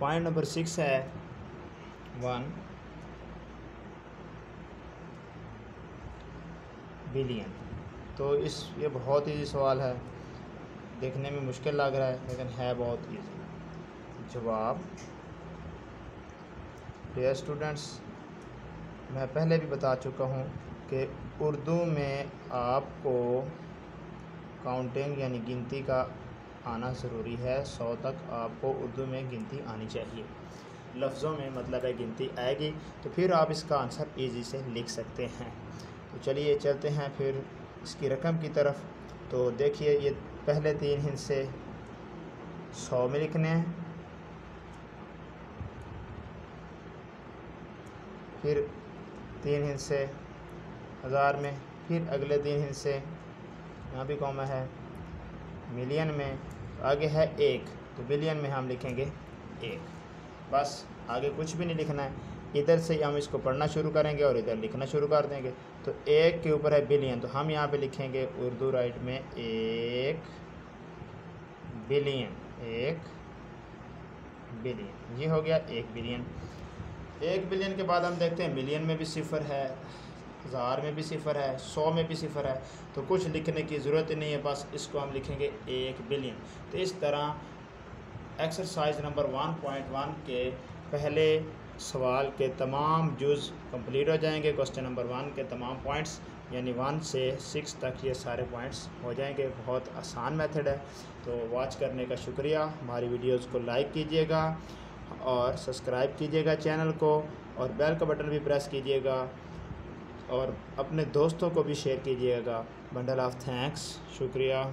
Point number 6 है 1 billion. तो ये बहुत ईजी सवाल है, देखने में मुश्किल लग रहा है लेकिन है बहुत ईजी। जवाब डियर स्टूडेंट्स, मैं पहले भी बता चुका हूँ कि उर्दू में आपको काउंटिंग यानी गिनती का आना ज़रूरी है। 100 तक आपको उर्दू में गिनती आनी चाहिए। लफ्ज़ों में मतलब है गिनती आएगी तो फिर आप इसका आंसर ईजी से लिख सकते हैं। तो चलिए चलते हैं फिर इसकी रकम की तरफ। तो देखिए ये पहले 3 हिस्से 100 में लिखने हैं, फिर 3 हिस्से 1000 में, फिर अगले 3 हिस्से यहाँ भी कॉमा है मिलियन में, आगे है 1 तो बिलियन में हम लिखेंगे 1। बस आगे कुछ भी नहीं लिखना है। इधर से हम इसको पढ़ना शुरू करेंगे और इधर लिखना शुरू कर देंगे। तो 1 के ऊपर है बिलियन, तो हम यहाँ पे लिखेंगे उर्दू राइट में 1 बिलियन, 1 बिलियन। ये हो गया 1 बिलियन। 1 बिलियन के बाद हम देखते हैं मिलियन में भी सिफर है, 1000 में भी सिफर है, 100 में भी सिफर है। तो कुछ लिखने की ज़रूरत ही नहीं है, बस इसको हम लिखेंगे 1 बिलियन। तो इस तरह एक्सरसाइज नंबर 1.1 के पहले सवाल के तमाम जुज़ कंप्लीट हो जाएंगे। क्वेश्चन नंबर 1 के तमाम पॉइंट्स यानी 1 से 6 तक ये सारे पॉइंट्स हो जाएंगे। बहुत आसान मेथड है। तो वॉच करने का शुक्रिया। हमारी वीडियोस को लाइक कीजिएगा और सब्सक्राइब कीजिएगा चैनल को, और बेल का बटन भी प्रेस कीजिएगा और अपने दोस्तों को भी शेयर कीजिएगा। बंडल ऑफ थैंक्स, शुक्रिया।